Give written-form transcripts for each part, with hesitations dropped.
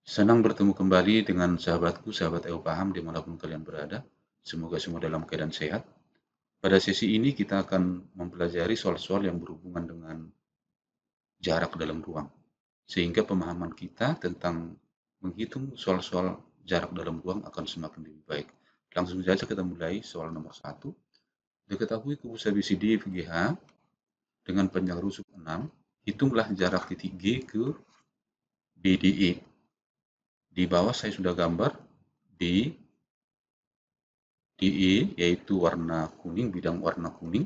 Senang bertemu kembali dengan sahabatku, sahabat EU Paham dimanapun kalian berada. Semoga semua dalam keadaan sehat. Pada sesi ini kita akan mempelajari soal-soal yang berhubungan dengan jarak dalam ruang. Sehingga pemahaman kita tentang menghitung soal-soal jarak dalam ruang akan semakin lebih baik. Langsung saja kita mulai soal nomor 1. Diketahui kubus ABCD VGH dengan panjang rusuk 6, hitunglah jarak titik G ke BDE. Di bawah saya sudah gambar di DE, yaitu warna kuning, bidang warna kuning.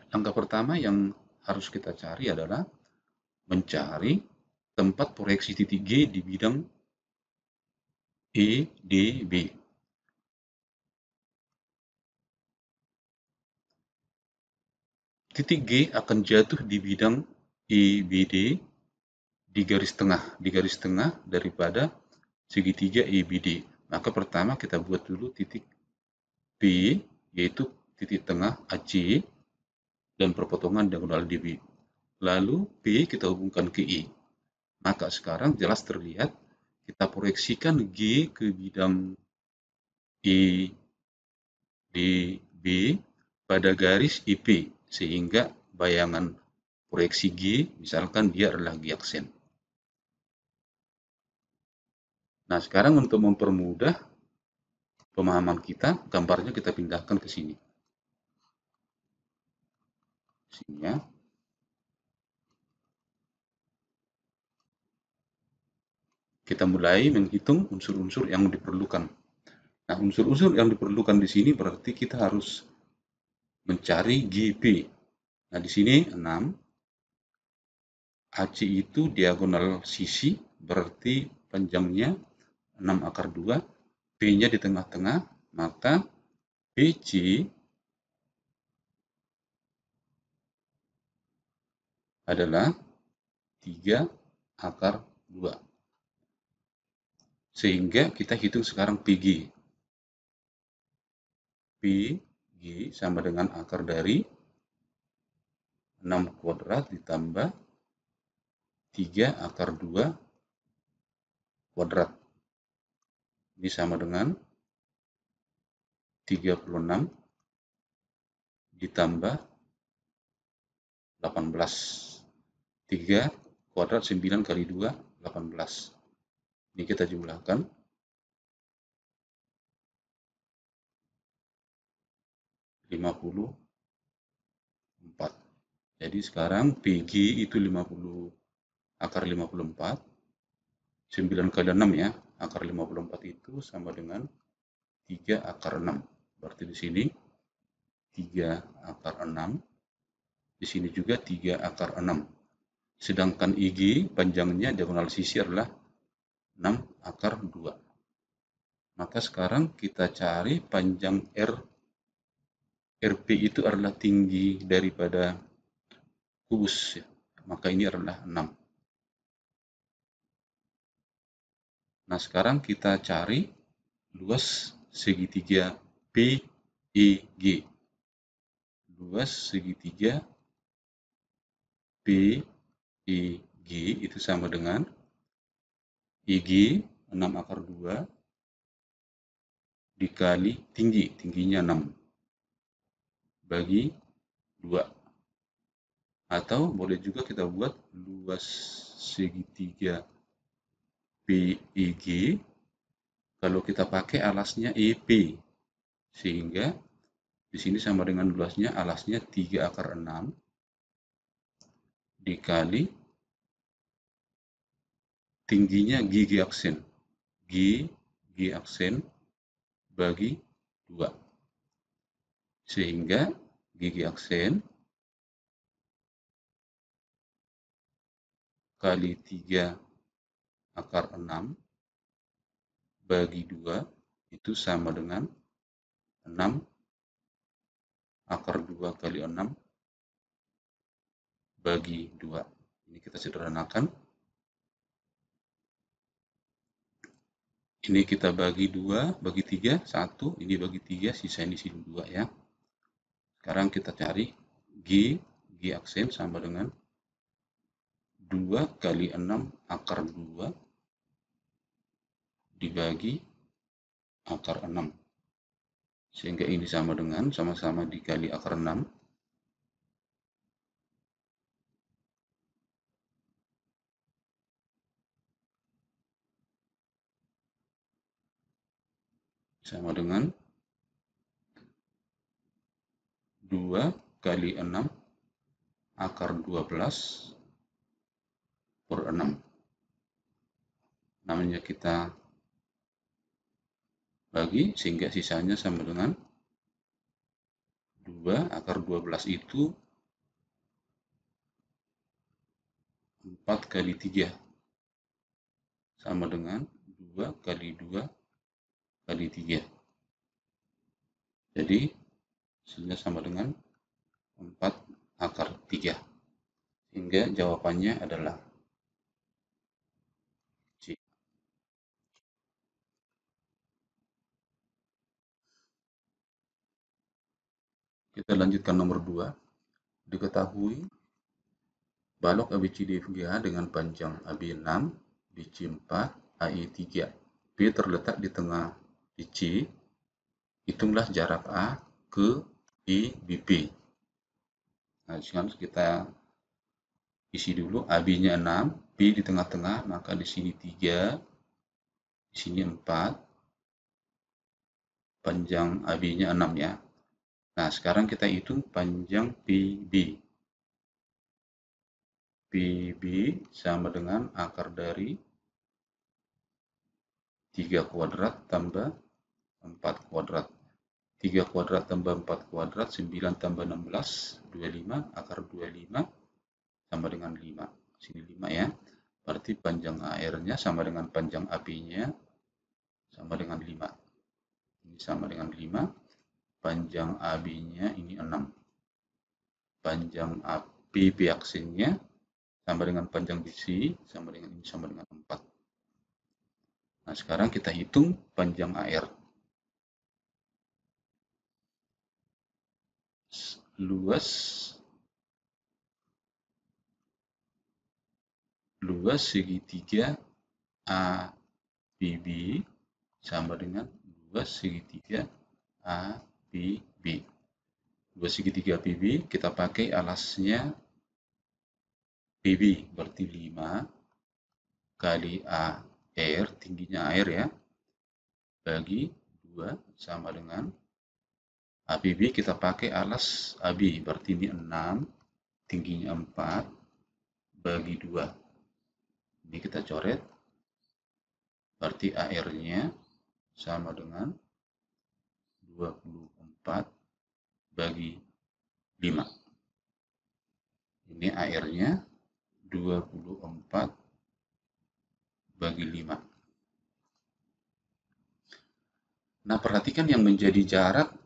Langkah pertama yang harus kita cari adalah mencari tempat proyeksi titik G di bidang EDB. Titik G akan jatuh di bidang EBD di garis tengah daripada segitiga EBD. Maka pertama kita buat dulu titik P, yaitu titik tengah AC dan perpotongan diagonal DB. Lalu P kita hubungkan ke E. Maka sekarang jelas terlihat kita proyeksikan G ke bidang E D B pada garis IP, sehingga bayangan proyeksi G misalkan dia adalah G aksen. Nah, sekarang untuk mempermudah pemahaman kita, gambarnya kita pindahkan ke sini. Sini ya. Kita mulai menghitung unsur-unsur yang diperlukan. Nah, unsur-unsur yang diperlukan di sini berarti kita harus mencari GP. Nah, di sini 6. AC itu diagonal sisi, berarti panjangnya 6 akar 2. P-nya di tengah-tengah, maka PC adalah 3 akar 2. Sehingga kita hitung sekarang PG. PG sama dengan akar dari 6 kuadrat ditambah 3 akar 2 kuadrat. Ini sama dengan 36 ditambah 18. 3 kuadrat 9 kali 2, 18. Ini kita jumlahkan. 54. Jadi sekarang PG itu 50 akar 54. 9 kali 6 ya. Akar 54 itu sama dengan 3 akar 6. Berarti di sini 3 akar 6. Di sini juga 3 akar 6. Sedangkan IG panjangnya diagonal sisi adalah 6 akar 2. Maka sekarang kita cari panjang RP itu adalah tinggi daripada kubus. Maka ini adalah 6. Nah, sekarang kita cari luas segitiga PEG. Luas segitiga PEG itu sama dengan EG 6 akar 2 dikali tingginya 6 bagi 2. Atau boleh juga kita buat luas segitiga PEG kalau kita pakai alasnya EP, sehingga di sini sama dengan luasnya alasnya 3 akar 6 dikali tingginya G aksen. G aksen bagi 2. Sehingga G aksen kali 3 akar 6 bagi 2 itu sama dengan 6 akar 2 kali 6 bagi 2. Ini kita sederhanakan. Ini kita bagi 2, bagi 3, 1. Ini bagi 3, sisa ini sini 2 ya. Sekarang kita cari G aksen sama dengan 2 kali 6 akar 2 dibagi akar 6. Sehingga ini sama dengan sama-sama dikali akar 6. Sama dengan 2 kali 6 akar 12 per 6. Namanya kita bagi sehingga sisanya sama dengan 2 akar 12 itu 4 kali 3 sama dengan 2 kali 2 kali 3. Jadi hasilnya sama dengan 4 akar 3. Sehingga jawabannya adalah C. Kita lanjutkan nomor 2. Diketahui balok ABCDFGA dengan panjang AB6, BC4, AE3, B terletak di tengah DC. Hitunglah jarak A ke E, BP. Nah, sekarang kita isi dulu. AB-nya 6, B di tengah-tengah, maka di sini 3, di sini 4. Panjang AB-nya 6 ya. Nah, sekarang kita hitung panjang PB. PB sama dengan akar dari 3 kuadrat tambah 4 kuadrat. 3 kuadrat tambah 4 kuadrat, 9 tambah 16, 25, akar 25 sama dengan 5. Sini 5 ya. Berarti panjang AR-nya sama dengan panjang AB-nya sama dengan 5. Ini sama dengan 5. Panjang AB-nya ini 6. Panjang PB aksennya sama dengan panjang DC sama dengan ini sama dengan 4. Nah, sekarang kita hitung panjang AR. Luas segitiga ABB sama dengan luas segitiga ABB. Luas segitiga ABB kita pakai alasnya BB, berarti 5 kali AR, tingginya AR ya, bagi 2 sama dengan ABB kita pakai alas AB, berarti ini 6, tingginya 4, bagi 2. Ini kita coret, berarti AR-nya sama dengan 24 bagi 5. Ini AR-nya 24 bagi 5. Nah, perhatikan yang menjadi jarak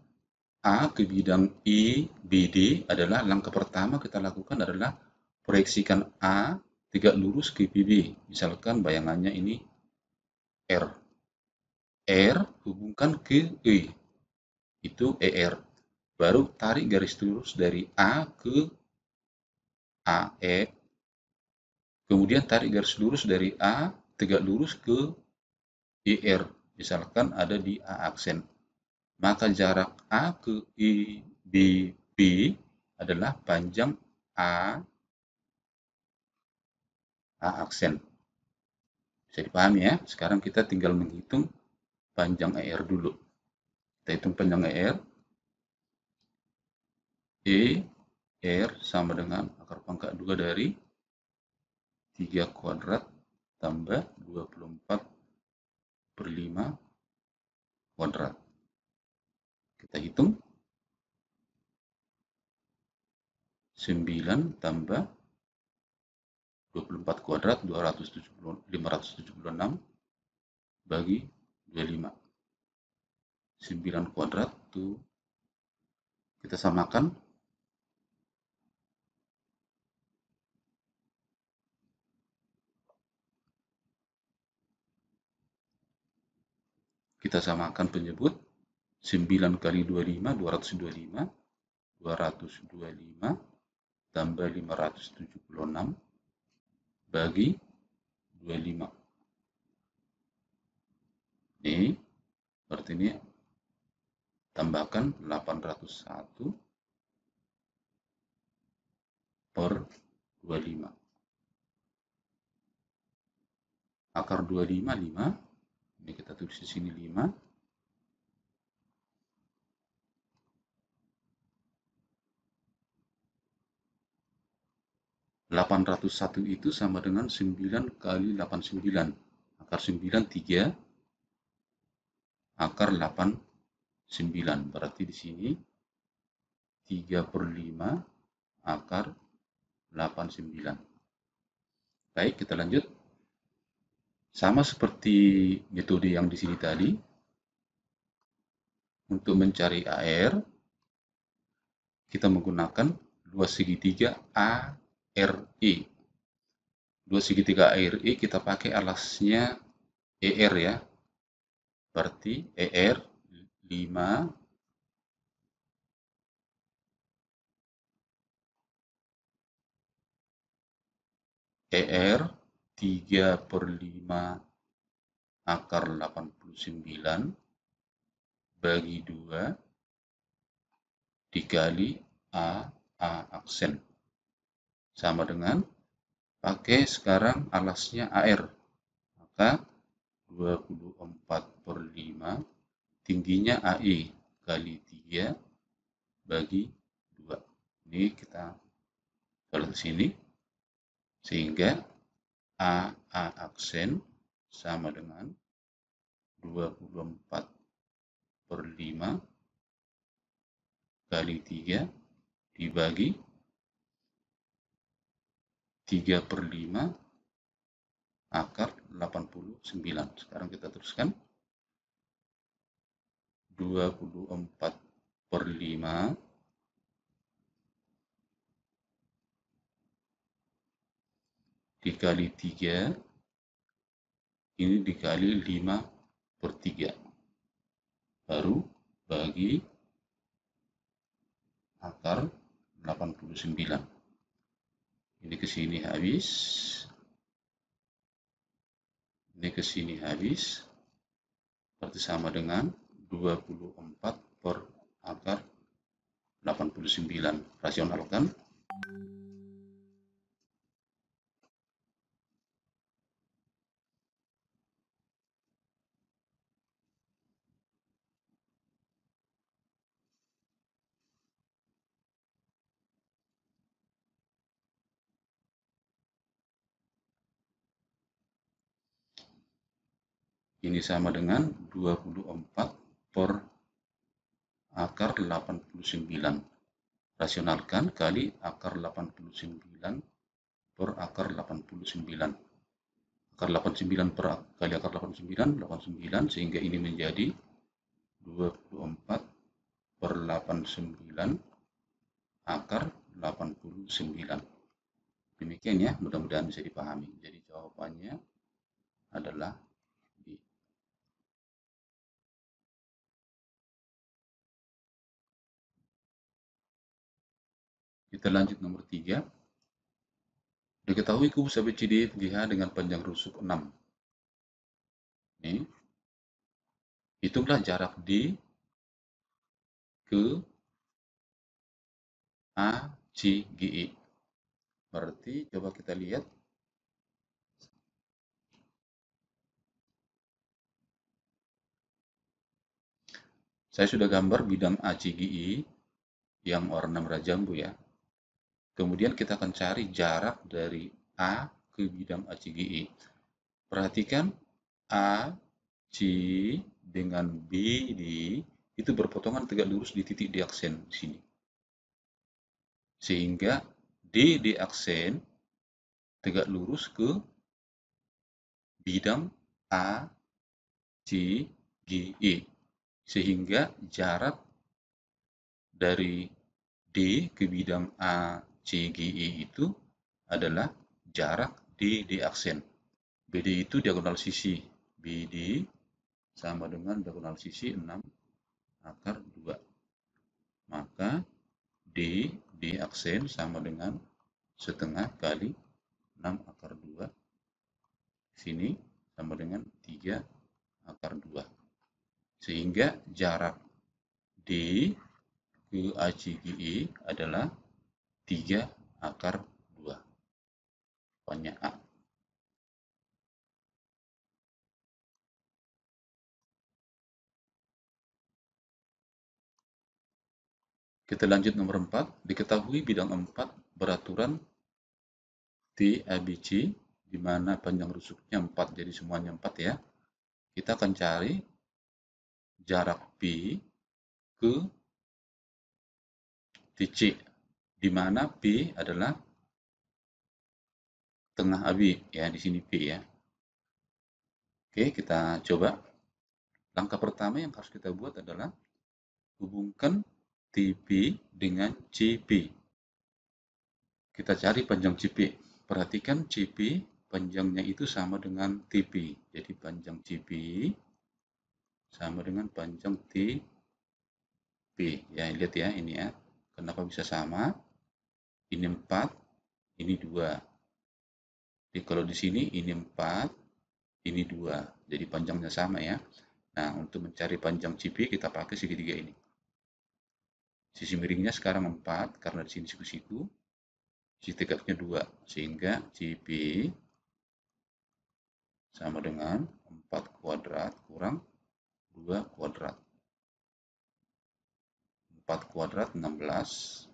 A ke bidang I, BD adalah langkah pertama kita lakukan adalah proyeksikan A tegak lurus ke BB. Misalkan bayangannya ini R. R hubungkan ke E. Itu ER. Baru tarik garis lurus dari A ke AE. Kemudian tarik garis lurus dari A tegak lurus ke ER. Misalkan ada di A aksen. Maka jarak A ke IBB adalah panjang A aksen. Bisa dipahami ya? Sekarang kita tinggal menghitung panjang ER dulu. Kita hitung panjang ER. ER sama dengan akar pangkat 2 dari 3 kuadrat tambah 24 per 5 kuadrat. Kita hitung 9 tambah 24 kuadrat 576 bagi 25. 9 kuadrat itu kita samakan. Kita samakan penyebut 9 kali 25 225 225 tambah 576 bagi 25. Ini berarti ini tambahkan 801 per 25. Akar 25, 5. Ini kita tulis di sini 5. 801 itu sama dengan 9 kali 89. Akar 9, 3. Akar 8, 9. Berarti di sini 3 per 5 akar 89. Baik, kita lanjut. Sama seperti metode yang di sini tadi. Untuk mencari AR, kita menggunakan 2 segitiga ARE. 2 segitiga ARE kita pakai alasnya ER ya. Berarti ER 5 ER 3 per 5 akar 89 bagi 2 dikali A aksen. Sama dengan pakai sekarang alasnya AR. Maka 24 per 5 tingginya AE kali 3 bagi 2. Ini kita taruh di sini. Sehingga A aksen sama dengan 24 per 5 kali 3 dibagi 3 per 5 akar 89. Sekarang kita teruskan. 24 per 5 dikali 3, ini dikali 5 per 3. Baru bagi akar 89. Ini ke sini habis. Ini ke sini habis. Berarti sama dengan 24 per akar 89. Rasionalkan. Ini sama dengan 24 per akar 89. Rasionalkan kali akar 89 per akar 89. Akar 89 per kali akar 89, 89, sehingga ini menjadi 24 per 89 akar 89. Demikian ya, mudah-mudahan bisa dipahami. Jadi jawabannya adalah D. Kita lanjut nomor 3. Diketahui kubus ABCD GH dengan panjang rusuk 6. Ini. Hitunglah jarak D ke ACGE. Berarti coba kita lihat. Saya sudah gambar bidang ACGE yang warna merah jambu ya. Kemudian kita akan cari jarak dari A ke bidang ACGE. Perhatikan A, C dengan B, D itu berpotongan tegak lurus di titik D aksen di sini. Sehingga D aksen tegak lurus ke bidang A, C, G, E. Sehingga jarak dari D ke bidang A, C, G, E itu adalah jarak D aksen. BD itu diagonal sisi. BD sama dengan diagonal sisi 6 akar 2. Maka D aksen sama dengan setengah kali 6 akar 2 sini sama dengan 3 akar 2. Sehingga jarak D ke ACGE adalah 3 akar 2. Jawabannya A. Kita lanjut nomor 4. Diketahui bidang 4 beraturan TABC, di mana panjang rusuknya 4, jadi semuanya 4 ya. Kita akan cari jarak B ke TC, di mana P adalah tengah AB ya, di sini P ya. Oke, kita coba. Langkah pertama yang harus kita buat adalah hubungkan TP dengan CP. Kita cari panjang CP. Perhatikan CP panjangnya itu sama dengan TP. Jadi panjang CP sama dengan panjang TP. Ya, lihat ya ini ya. Kenapa bisa sama? Ini 4, ini 2. Jadi kalau di sini ini 4, ini 2. Jadi panjangnya sama ya. Nah, untuk mencari panjang CP kita pakai segitiga ini. Sisi miringnya sekarang 4 karena di sini siku-siku. Sisi tegaknya 2 sehingga CP sama dengan 4 kuadrat kurang 2 kuadrat. 4 kuadrat 16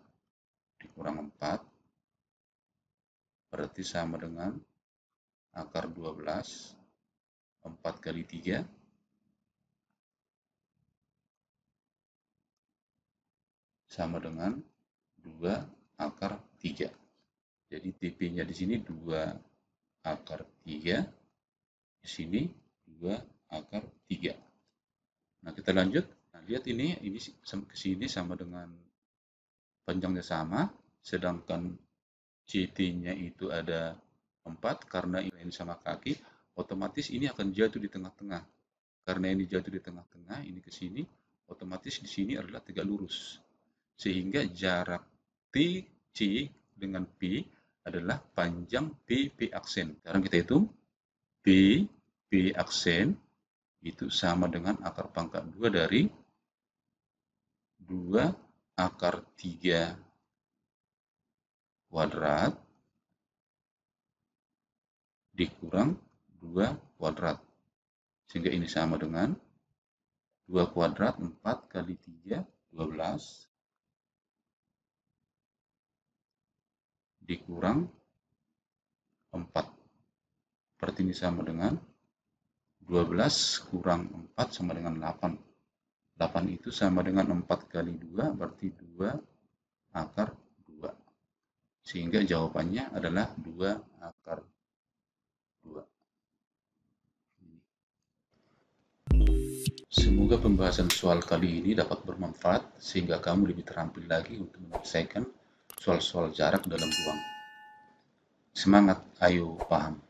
dikurang 4 berarti sama dengan akar 12. 4 kali 3 sama dengan 2 akar 3. Jadi TP-nya di sini 2 akar 3, di sini 2 akar 3. Nah, kita lanjut. Nah, lihat ini ke sini sama dengan panjangnya sama, sedangkan CT-nya itu ada 4, karena ini sama kaki, otomatis ini akan jatuh di tengah-tengah. Karena ini jatuh di tengah-tengah, ini ke sini, otomatis di sini adalah tegak lurus. Sehingga jarak TC dengan P adalah panjang PP aksen. Sekarang kita hitung. P aksen itu sama dengan akar pangkat 2 dari 2 akar 3 kuadrat dikurang 2 kuadrat. Sehingga ini sama dengan 2 kuadrat, 4 kali 3, 12, dikurang 4. Berarti ini sama dengan 12 kurang 4 sama dengan 8. 8 itu sama dengan 4 kali 2, berarti 2 akar 2. Sehingga jawabannya adalah 2 akar 2. Semoga pembahasan soal kali ini dapat bermanfaat sehingga kamu lebih terampil lagi untuk menyelesaikan soal-soal jarak dalam ruang. Semangat, ayo paham!